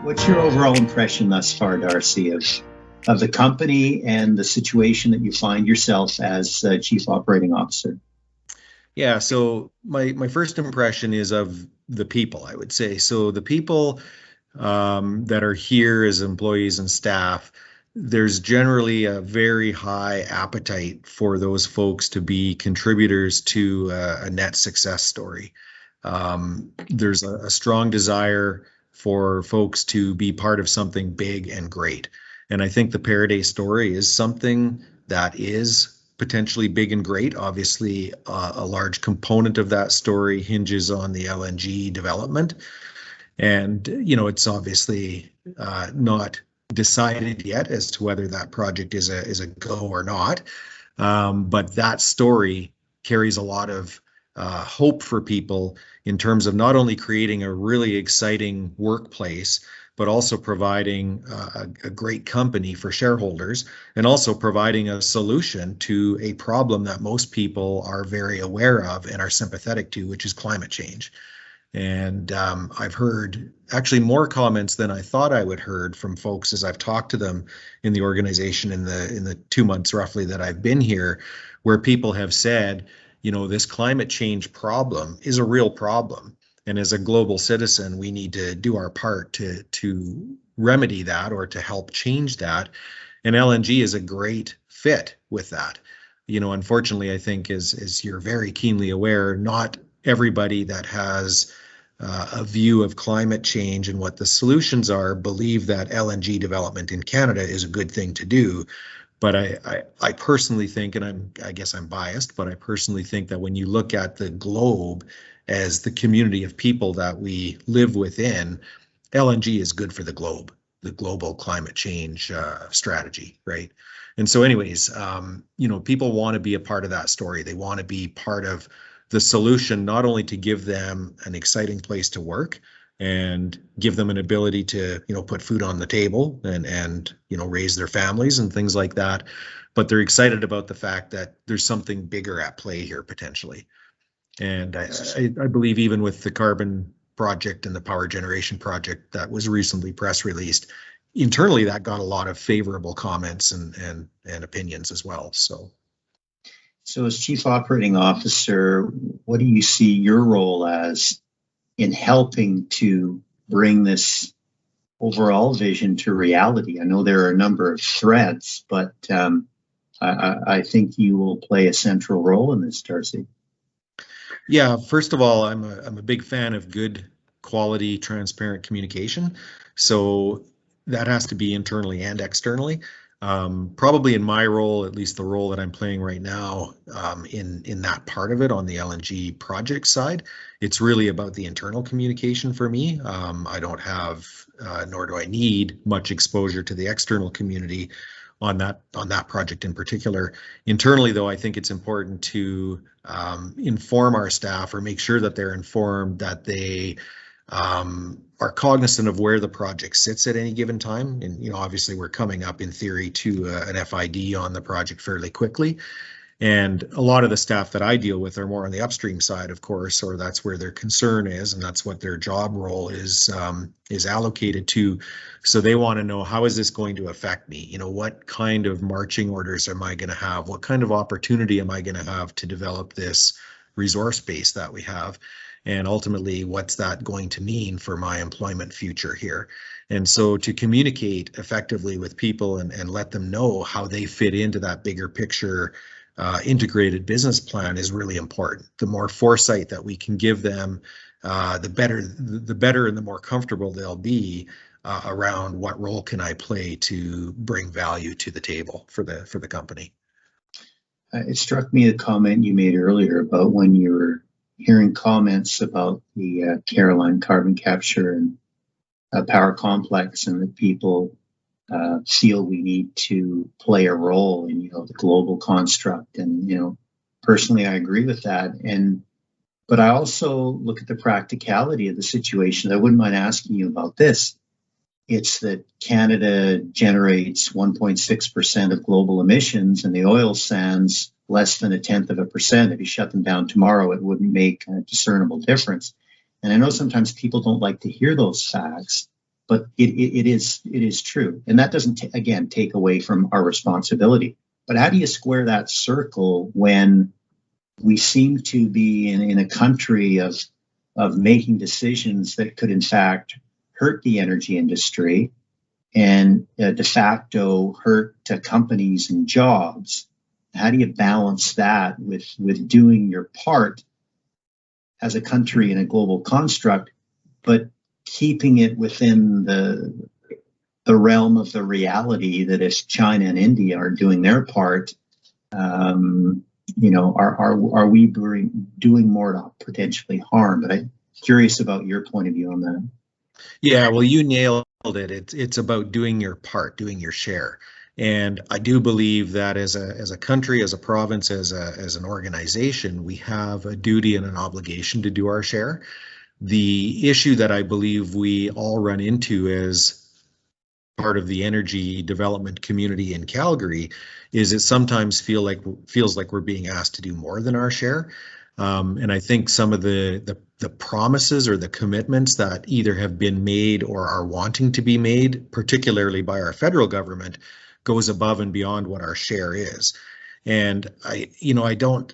What's your overall impression thus far, Darcy, of the company and the situation that you find yourself as Chief Operating Officer? Yeah, so my first impression is of the people, I would say. So the people that are here as employees and staff, there's generally a very high appetite for those folks to be contributors to a net success story. There's a strong desire for folks to be part of something big and great. And I think the Pieridae story is something that is potentially big and great. Obviously, a large component of that story hinges on the LNG development. And, it's obviously not decided yet as to whether that project is a go or not. But that story carries a lot of hope for people in terms of not only creating a really exciting workplace, but also providing a great company for shareholders, and also providing a solution to a problem that most people are very aware of and are sympathetic to, which is climate change. And I've heard actually more comments than I thought I would heard from folks as I've talked to them in the organization in the 2 months roughly that I've been here, where people have said, this climate change problem is a real problem. And as a global citizen, we need to do our part to remedy that or to help change that. And LNG is a great fit with that. Unfortunately, I think as you're very keenly aware, not everybody that has a view of climate change and what the solutions are believe that LNG development in Canada is a good thing to do. But I personally think, and I guess I'm biased, but I personally think that when you look at the globe as the community of people that we live within, LNG is good for the globe, the global climate change strategy, right? And so anyways, people want to be a part of that story. They want to be part of the solution, not only to give them an exciting place to work and give them an ability to, put food on the table and raise their families and things like that, but they're excited about the fact that there's something bigger at play here potentially. And I believe even with the carbon project and the power generation project that was recently press released, internally that got a lot of favorable comments and opinions as well. So as Chief Operating Officer, what do you see your role as in helping to bring this overall vision to reality? I know there are a number of threads, but I think you will play a central role in this, Darcy. Yeah, first of all, I'm a big fan of good quality, transparent communication. So that has to be internally and externally. Probably in my role, at least the role that I'm playing right now, in that part of it on the LNG project side, it's really about the internal communication for me. I don't have, nor do I need much exposure to the external community on that project in particular. Internally, though, I think it's important to inform our staff or make sure that they're informed, that they are cognizant of where the project sits at any given time. And obviously we're coming up in theory to an FID on the project fairly quickly. And a lot of the staff that I deal with are more on the upstream side, of course, or that's where their concern is, and that's what their job role is allocated to. So they want to know, how is this going to affect me? What kind of marching orders am I going to have? What kind of opportunity am I going to have to develop this resource base that we have? And ultimately, what's that going to mean for my employment future here? And so to communicate effectively with people and let them know how they fit into that bigger picture integrated business plan is really important. The more foresight that we can give them, the better and the more comfortable they'll be around what role can I play to bring value to the table for the company. It struck me a comment you made earlier about when you were hearing comments about the Caroline carbon capture and power complex, and that people feel we need to play a role in the global construct. And personally I agree with that, but I also look at the practicality of the situation. I wouldn't mind asking you about this. It's that Canada generates 1.6% of global emissions, and the oil sands less than 0.1%. If you shut them down tomorrow, it wouldn't make a discernible difference. And I know sometimes people don't like to hear those facts, but it is true, and that doesn't again take away from our responsibility. But how do you square that circle when we seem to be in a country of making decisions that could in fact hurt the energy industry and de facto hurt companies and jobs? How do you balance that with doing your part as a country in a global construct, but keeping it within the realm of the reality that if China and India are doing their part, are we doing more to potentially harm? But I'm curious about your point of view on that. Yeah, well, you nailed it. It's about doing your part, doing your share. And I do believe that as a country, as a province, as an organization, we have a duty and an obligation to do our share. The issue that I believe we all run into as part of the energy development community in Calgary is it sometimes feels like we're being asked to do more than our share. And I think some of the promises or the commitments that either have been made or are wanting to be made, particularly by our federal government, goes above and beyond what our share is. And I don't,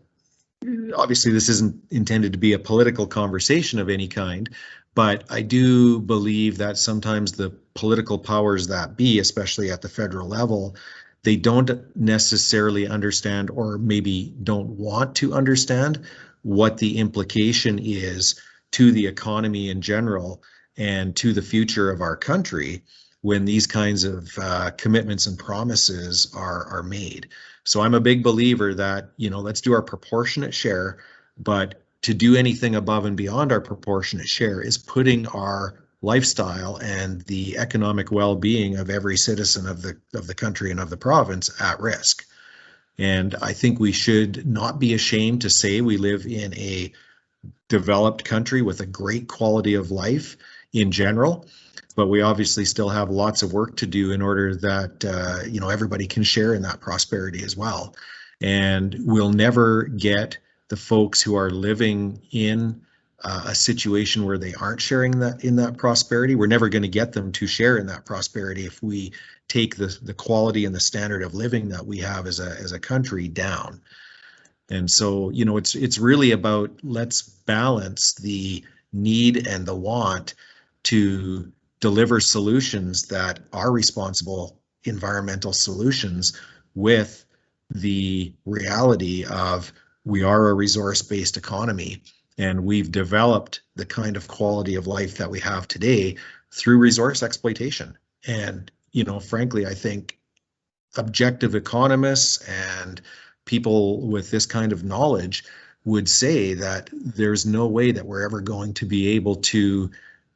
obviously this isn't intended to be a political conversation of any kind, but I do believe that sometimes the political powers that be, especially at the federal level, they don't necessarily understand or maybe don't want to understand what the implication is to the economy in general and to the future of our country when these kinds of commitments and promises are made. So I'm a big believer that, let's do our proportionate share, but to do anything above and beyond our proportionate share is putting our lifestyle and the economic well-being of every citizen of the country and of the province at risk. And I think we should not be ashamed to say we live in a developed country with a great quality of life in general, but we obviously still have lots of work to do in order that everybody can share in that prosperity as well. And we'll never get the folks who are living in a situation where they aren't sharing that prosperity. We're never going to get them to share in that prosperity if we take the quality and the standard of living that we have as a country down. And so, it's really about let's balance the need and the want to deliver solutions that are responsible environmental solutions with the reality of we are a resource-based economy and we've developed the kind of quality of life that we have today through resource exploitation. And, frankly, I think objective economists and people with this kind of knowledge would say that there's no way that we're ever going to be able to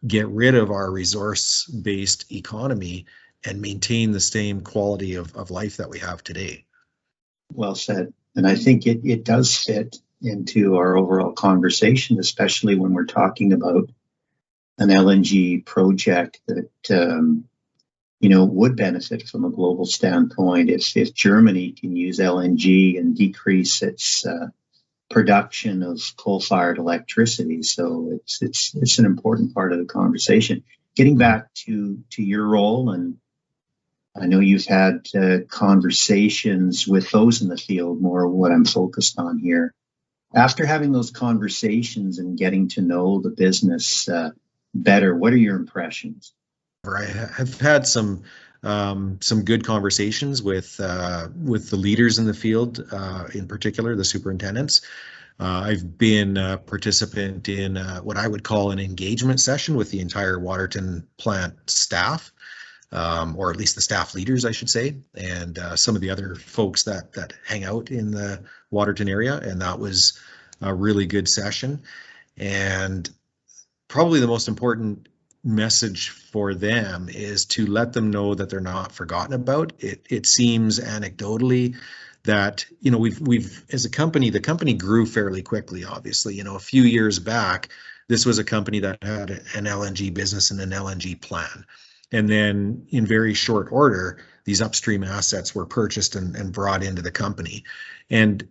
get rid of our resource-based economy and maintain the same quality of life that we have today. Well said. And I think it does fit into our overall conversation, especially when we're talking about an LNG project that would benefit from a global standpoint if Germany can use LNG and decrease its production of coal-fired electricity. So it's an important part of the conversation. Getting back to your role, and I know you've had conversations with those in the field, more what I'm focused on here. After having those conversations and getting to know the business better, what are your impressions? I have had some good conversations with the leaders in the field, in particular the superintendents. I've been a participant in what I would call an engagement session with the entire Waterton plant staff, or at least the staff leaders, I should say, and some of the other folks that hang out in the Waterton area, and that was a really good session. And probably the most important message for them is to let them know that they're not forgotten about. It seems anecdotally that we've as a company, the company grew fairly quickly. Obviously, a few years back, this was a company that had an LNG business and an LNG plan, and then in very short order, these upstream assets were purchased and brought into the company. And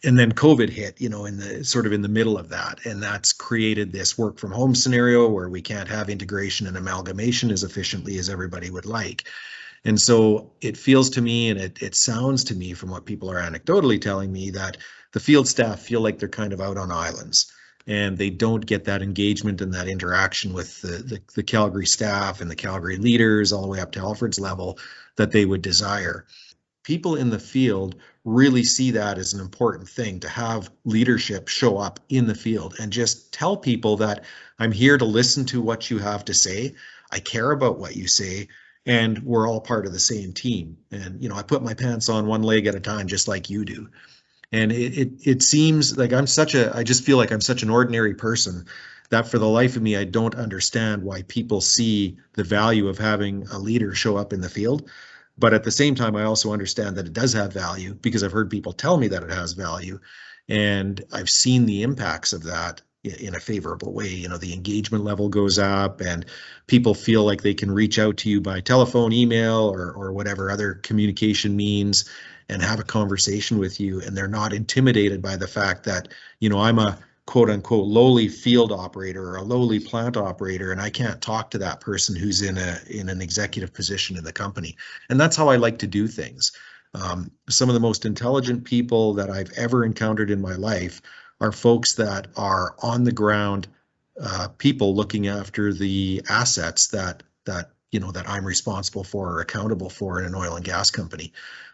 And then COVID hit, in the middle of that. And that's created this work from home scenario where we can't have integration and amalgamation as efficiently as everybody would like. And so it feels to me, and it sounds to me from what people are anecdotally telling me, that the field staff feel like they're kind of out on islands and they don't get that engagement and that interaction with the Calgary staff and the Calgary leaders all the way up to Alfred's level that they would desire. People in the field really see that as an important thing, to have leadership show up in the field and just tell people that I'm here to listen to what you have to say. I care about what you say, and we're all part of the same team. And, I put my pants on one leg at a time, just like you do. And it seems like I just feel like I'm such an ordinary person that for the life of me, I don't understand why people see the value of having a leader show up in the field. But at the same time, I also understand that it does have value because I've heard people tell me that it has value. And I've seen the impacts of that in a favorable way. The engagement level goes up and people feel like they can reach out to you by telephone, email, or whatever other communication means and have a conversation with you. And they're not intimidated by the fact that, I'm a quote unquote lowly field operator or a lowly plant operator, and I can't talk to that person who's in an executive position in the company. And that's how I like to do things. Some of the most intelligent people that I've ever encountered in my life are folks that are on the ground people looking after the assets that I'm responsible for or accountable for in an oil and gas company.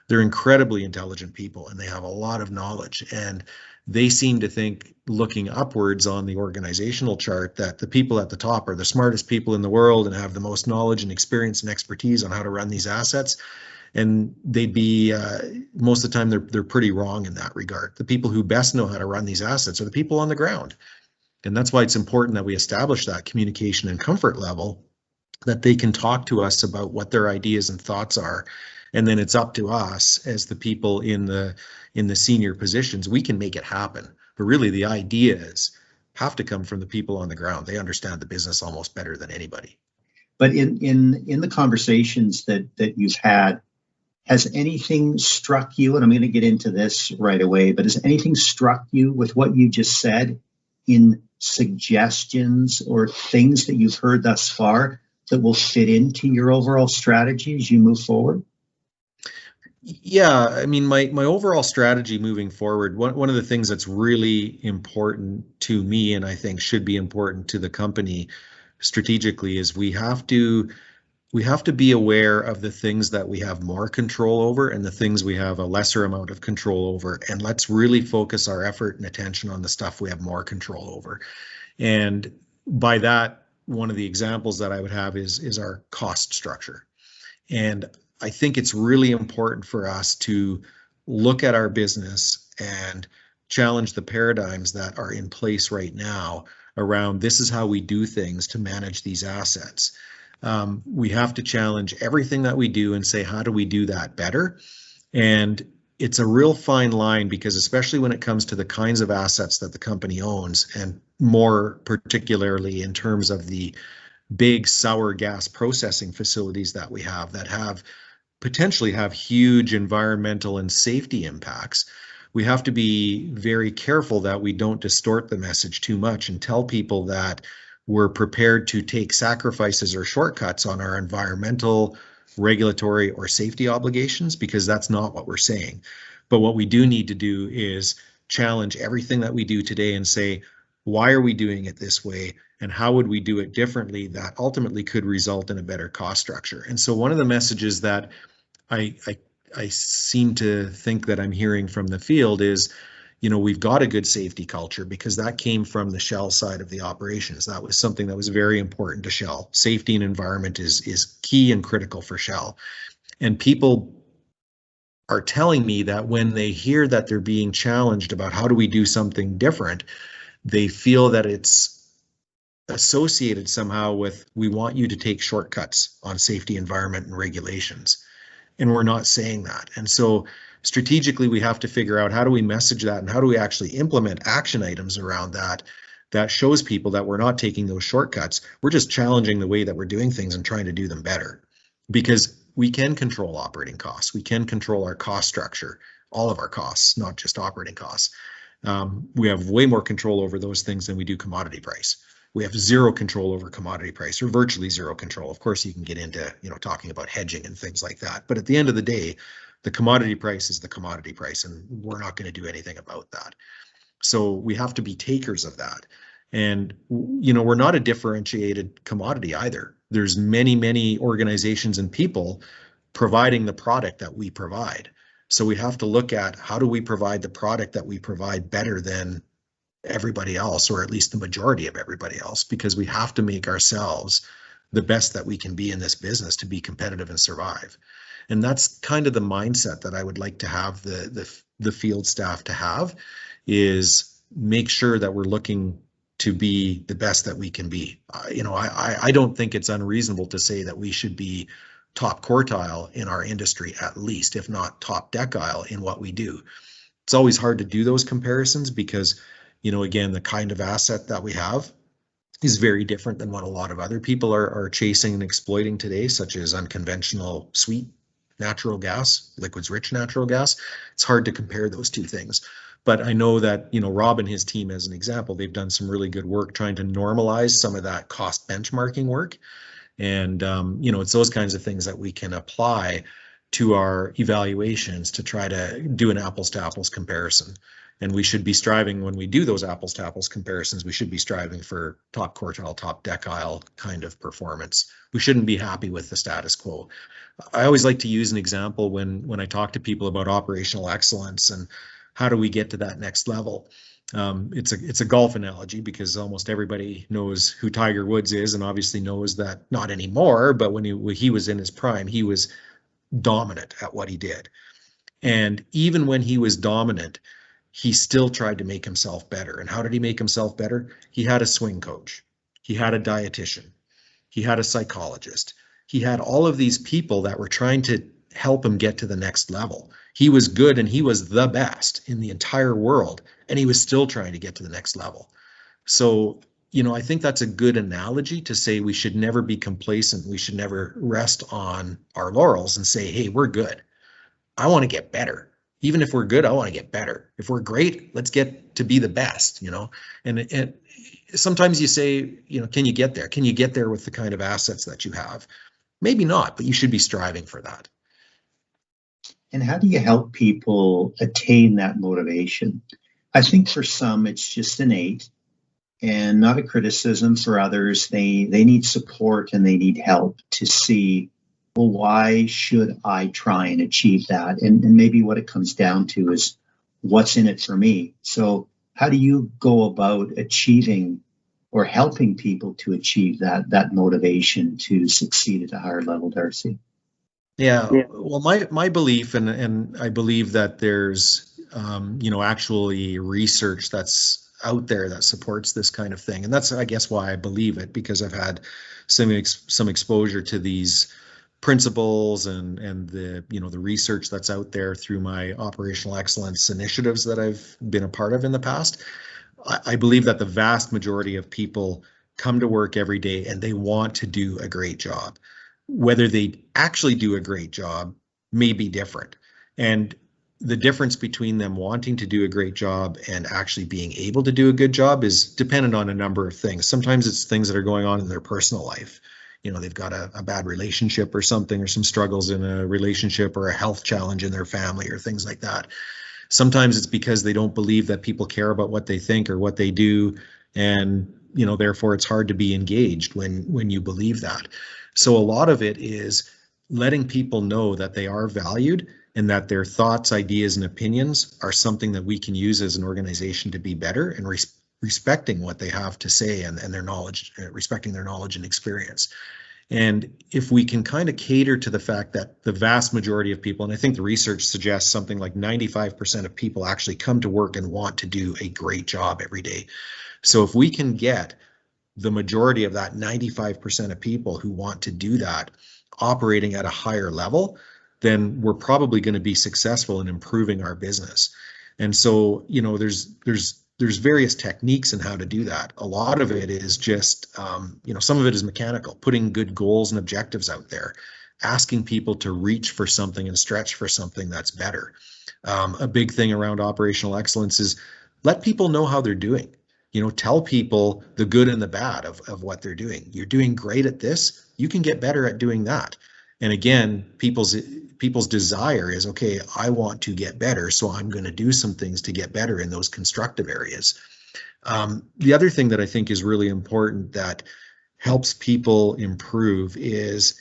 They're incredibly intelligent people and they have a lot of knowledge, and they seem to think, looking upwards on the organizational chart, that the people at the top are the smartest people in the world and have the most knowledge and experience and expertise on how to run these assets. And they'd be, most of the time, they're pretty wrong in that regard. The people who best know how to run these assets are the people on the ground. And that's why it's important that we establish that communication and comfort level, that they can talk to us about what their ideas and thoughts are. And then it's up to us as the people in the senior positions. We can make it happen. But really, the ideas have to come from the people on the ground. They understand the business almost better than anybody. But in the conversations that you've had, has anything struck you, and I'm going to get into this right away, but has anything struck you with what you just said in suggestions or things that you've heard thus far that will fit into your overall strategy as you move forward? Yeah, I mean, my overall strategy moving forward, one of the things that's really important to me, and I think should be important to the company strategically, is we have to be aware of the things that we have more control over and the things we have a lesser amount of control over. And let's really focus our effort and attention on the stuff we have more control over. And by that, one of the examples that I would have is our cost structure. And I think it's really important for us to look at our business and challenge the paradigms that are in place right now around this is how we do things to manage these assets. We have to challenge everything that we do and say, how do we do that better? And it's a real fine line, because especially when it comes to the kinds of assets that the company owns, and more particularly in terms of the big sour gas processing facilities that we have that potentially have huge environmental and safety impacts, we have to be very careful that we don't distort the message too much and tell people that we're prepared to take sacrifices or shortcuts on our environmental, regulatory, or safety obligations, because that's not what we're saying. But what we do need to do is challenge everything that we do today and say, why are we doing it this way? And how would we do it differently that ultimately could result in a better cost structure? And so one of the messages that I seem to think that I'm hearing from the field is, we've got a good safety culture, because that came from the Shell side of the operations. That was something that was very important to Shell. Safety and environment is key and critical for Shell. And people are telling me that when they hear that they're being challenged about how do we do something different, they feel that it's associated somehow with, we want you to take shortcuts on safety, environment, and regulations. And we're not saying that. And so strategically, we have to figure out how do we message that and how do we actually implement action items around that shows people that we're not taking those shortcuts. We're just challenging the way that we're doing things and trying to do them better, because we can control operating costs. We can control our cost structure. all of our costs, not just operating costs. We have way more control over those things than we do commodity price. We have zero control over commodity price, or virtually zero control. Of course, you can get into, talking about hedging and things like that. But at the end of the day, the commodity price is the commodity price, and we're not going to do anything about that. So we have to be takers of that. And, we're not a differentiated commodity either. There's many, many organizations and people providing the product that we provide. So we have to look at how do we provide the product that we provide better than everybody else, or at least the majority of everybody else, because we have to make ourselves the best that we can be in this business to be competitive and survive. And that's kind of the mindset that I would like to have the field staff to have, is make sure that we're looking to be the best that we can be. I don't think it's unreasonable to say that we should be top quartile in our industry, at least, if not top decile in what we do. It's always hard to do those comparisons because, again, the kind of asset that we have is very different than what a lot of other people are chasing and exploiting today, such as unconventional sweet natural gas, liquids rich natural gas. It's hard to compare those two things. But I know that, Rob and his team, as an example, they've done some really good work trying to normalize some of that cost benchmarking work. And, it's those kinds of things that we can apply to our evaluations to try to do an apples to apples comparison. And we should be striving, when we do those apples to apples comparisons, we should be striving for top quartile, top decile kind of performance. We shouldn't be happy with the status quo. I always like to use an example when I talk to people about operational excellence and how do we get to that next level. It's a golf analogy, because almost everybody knows who Tiger Woods is, and obviously knows that, not anymore, but when he was in his prime, he was dominant at what he did. And even when he was dominant, he still tried to make himself better. And how did he make himself better? He had a swing coach. He had a dietitian. He had a psychologist. He had all of these people that were trying to help him get to the next level. He was good and he was the best in the entire world, and he was still trying to get to the next level. So, I think that's a good analogy to say we should never be complacent. We should never rest on our laurels and say, hey, we're good. I want to get better. Even if we're good, I want to get better. If we're great, let's get to be the best, and sometimes you say, can you get there? Can you get there with the kind of assets that you have? Maybe not, but you should be striving for that. And how do you help people attain that motivation? I think for some, it's just innate and not a criticism. For others, they need support and they need help to see, well, why should I try and achieve that? And maybe what it comes down to is what's in it for me. So how do you go about achieving or helping people to achieve that motivation to succeed at a higher level, Darcy? Yeah, well, my belief, and I believe that there's, actually research that's out there that supports this kind of thing. And that's, I guess, why I believe it, because I've had some exposure to these principles and the, the research that's out there through my operational excellence initiatives that I've been a part of in the past. I believe that the vast majority of people come to work every day and they want to do a great job. Whether they actually do a great job may be different. And the difference between them wanting to do a great job and actually being able to do a good job is dependent on a number of things. Sometimes it's things that are going on in their personal life. They've got a bad relationship or something, or some struggles in a relationship, or a health challenge in their family, or things like that. Sometimes it's because they don't believe that people care about what they think or what they do. And, therefore it's hard to be engaged when you believe that. So a lot of it is letting people know that they are valued and that their thoughts, ideas, and opinions are something that we can use as an organization to be better, and respecting what they have to say and their knowledge, respecting their knowledge and experience. And if we can kind of cater to the fact that the vast majority of people, and I think the research suggests something like 95% of people actually come to work and want to do a great job every day. So if we can get the majority of that 95% of people who want to do that operating at a higher level, then we're probably going to be successful in improving our business. And so, there's various techniques in how to do that. A lot of it is just, some of it is mechanical, putting good goals and objectives out there, asking people to reach for something and stretch for something that's better. A big thing around operational excellence is let people know how they're doing. Tell people the good and the bad of what they're doing. You're doing great at this. You can get better at doing that. And again, people's desire is, okay, I want to get better, so I'm going to do some things to get better in those constructive areas. The other thing that I think is really important that helps people improve is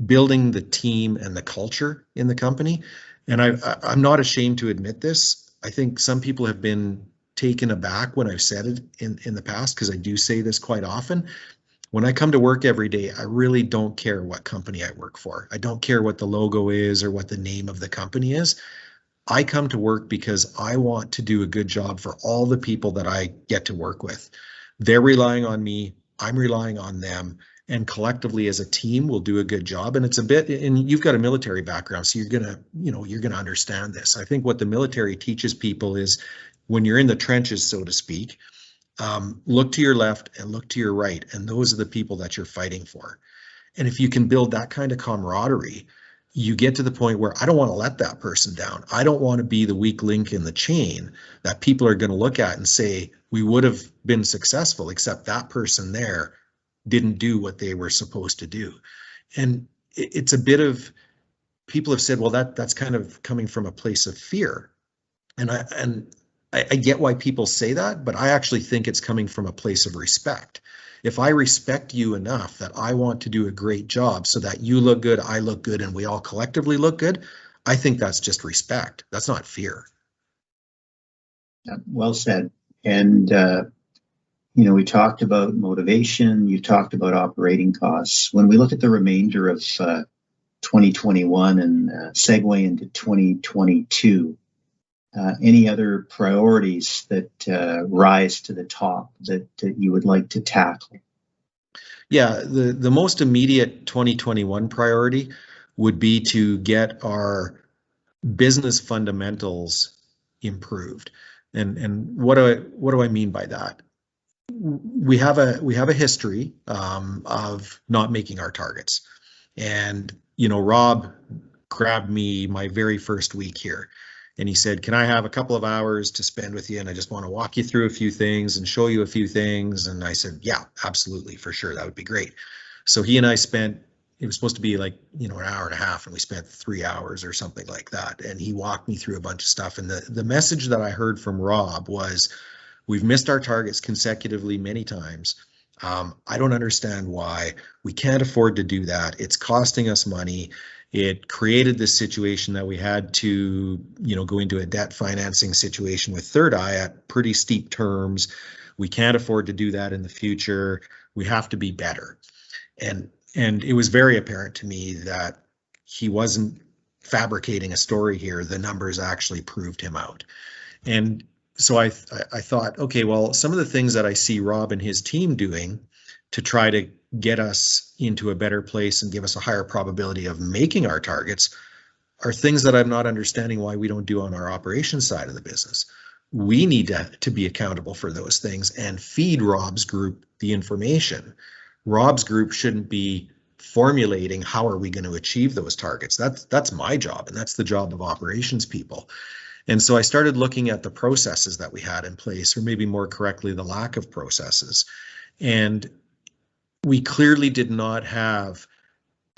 building the team and the culture in the company. And I'm not ashamed to admit this. I think some people have been taken aback when I've said it in the past, because I do say this quite often. When I come to work every day, I really don't care what company I work for. I don't care what the logo is or what the name of the company is. I come to work because I want to do a good job for all the people that I get to work with. They're relying on me, I'm relying on them, and collectively as a team we'll do a good job. And it's a bit, and you've got a military background, so you're gonna understand this. I think what the military teaches people is when you're in the trenches, so to speak, look to your left and look to your right, and those are the people that you're fighting for. And if you can build that kind of camaraderie, you get to the point where I don't want to let that person down. I don't want to be the weak link in the chain that people are going to look at and say, we would have been successful, except that person there didn't do what they were supposed to do. And it's a bit of, people have said, well, that's kind of coming from a place of fear. And I get why people say that, but I actually think it's coming from a place of respect. If I respect you enough that I want to do a great job so that you look good, I look good, and we all collectively look good, I think that's just respect. That's not fear. Yeah, well said. And, we talked about motivation, you talked about operating costs. When we look at the remainder of 2021 and segue into 2022, any other priorities that rise to the top that you would like to tackle? Yeah, the most immediate 2021 priority would be to get our business fundamentals improved. And what do I mean by that? We have a history of not making our targets. And Rob grabbed me my very first week here. And he said, can I have a couple of hours to spend with you? And I just want to walk you through a few things and show you a few things. And I said, yeah, absolutely, for sure. That would be great. So he and I spent, it was supposed to be like, an hour and a half, and we spent 3 hours or something like that. And he walked me through a bunch of stuff. And the message that I heard from Rob was, we've missed our targets consecutively many times. I don't understand why. We can't afford to do that. It's costing us money. It created this situation that we had to, go into a debt financing situation with Third Eye at pretty steep terms. We can't afford to do that in the future. We have to be better. And it was very apparent to me that he wasn't fabricating a story here. The numbers actually proved him out. And so I thought, okay, well, some of the things that I see Rob and his team doing to try to get us into a better place and give us a higher probability of making our targets are things that I'm not understanding why we don't do on our operations side of the business. We need to be accountable for those things and feed Rob's group the information. Rob's group shouldn't be formulating how are we going to achieve those targets. That's my job, and that's the job of operations people. And so I started looking at the processes that we had in place, or maybe more correctly, the lack of processes. And we clearly did not have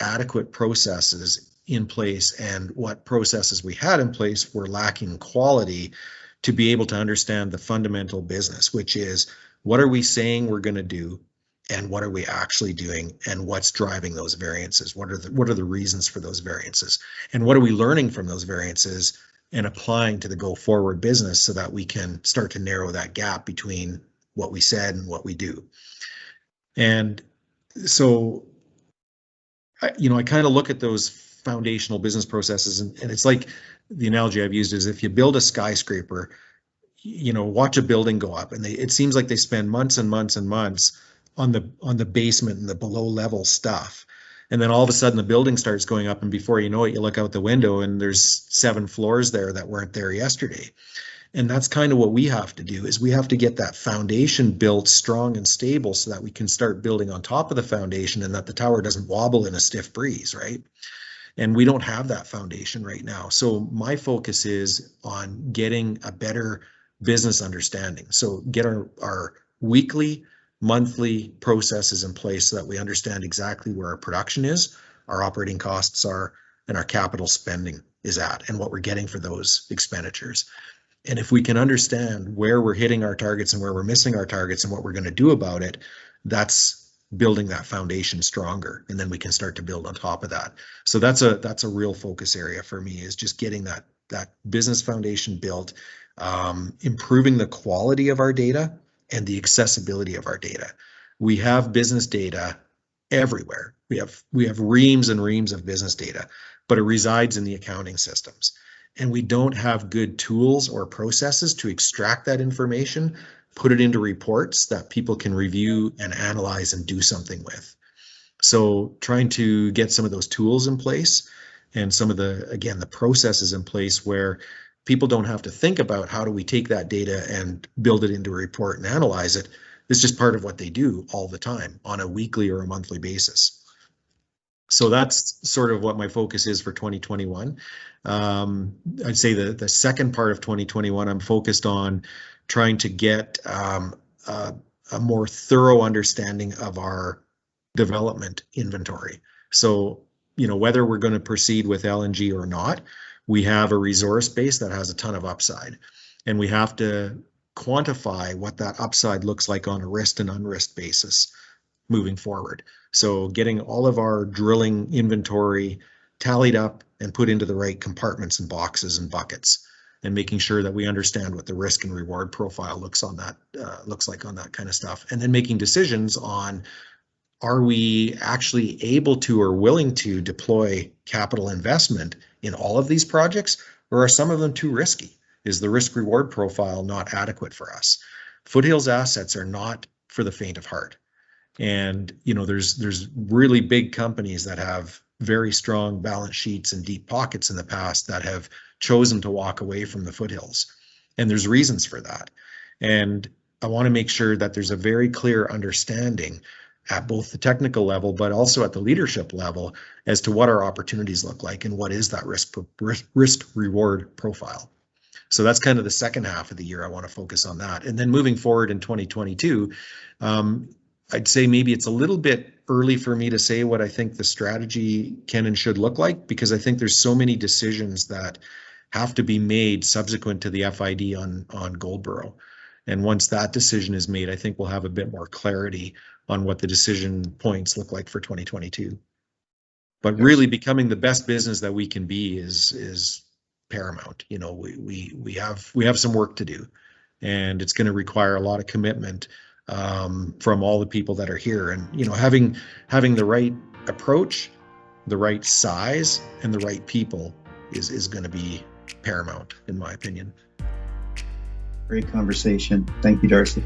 adequate processes in place, and what processes we had in place were lacking quality to be able to understand the fundamental business, which is what are we saying we're going to do, and what are we actually doing, and what's driving those variances? What are the reasons for those variances, and what are we learning from those variances and applying to the go forward business so that we can start to narrow that gap between what we said and what we do. And so, I kind of look at those foundational business processes, and it's like the analogy I've used is if you build a skyscraper, watch a building go up, and it seems like they spend months and months and months on the basement and the below level stuff. And then all of a sudden the building starts going up, and before you know it, you look out the window and there's 7 floors there that weren't there yesterday. And that's kind of what we have to do, is we have to get that foundation built strong and stable so that we can start building on top of the foundation and that the tower doesn't wobble in a stiff breeze, right? And we don't have that foundation right now. So my focus is on getting a better business understanding. So get our weekly, monthly processes in place so that we understand exactly where our production is, our operating costs are, and our capital spending is at, and what we're getting for those expenditures. And if we can understand where we're hitting our targets and where we're missing our targets and what we're going to do about it, that's building that foundation stronger, and then we can start to build on top of that. So that's a real focus area for me, is just getting that business foundation built, improving the quality of our data and the accessibility of our data. We have business data everywhere. We have reams and reams of business data, but it resides in the accounting systems. And we don't have good tools or processes to extract that information, put it into reports that people can review and analyze and do something with. So trying to get some of those tools in place and some of the processes in place where people don't have to think about how do we take that data and build it into a report and analyze it. It's just part of what they do all the time on a weekly or a monthly basis. So that's sort of what my focus is for 2021. I'd say the second part of 2021, I'm focused on trying to get a more thorough understanding of our development inventory. So, whether we're going to proceed with LNG or not, we have a resource base that has a ton of upside, and we have to quantify what that upside looks like on a risked and unrisked basis moving forward. So getting all of our drilling inventory tallied up and put into the right compartments and boxes and buckets, and making sure that we understand what the risk and reward profile looks like on that kind of stuff, and then making decisions on, are we actually able to or willing to deploy capital investment in all of these projects, or are some of them too risky? Is the risk reward profile not adequate for us? Foothills assets are not for the faint of heart. And there's really big companies that have very strong balance sheets and deep pockets in the past that have chosen to walk away from the foothills, and there's reasons for that. And I want to make sure that there's a very clear understanding at both the technical level but also at the leadership level as to what our opportunities look like and what is that risk reward profile. So that's kind of the second half of the year. I want to focus on that. And then moving forward in 2022, I'd say maybe it's a little bit early for me to say what I think the strategy can and should look like, because I think there's so many decisions that have to be made subsequent to the FID on Goldboro. And once that decision is made, I think we'll have a bit more clarity on what the decision points look like for 2022. But really becoming the best business that we can be is paramount. We have some work to do, and it's going to require a lot of commitment from all the people that are here, and having the right approach, the right size, and the right people is going to be paramount, in my opinion. Great conversation. Thank you, Darcy.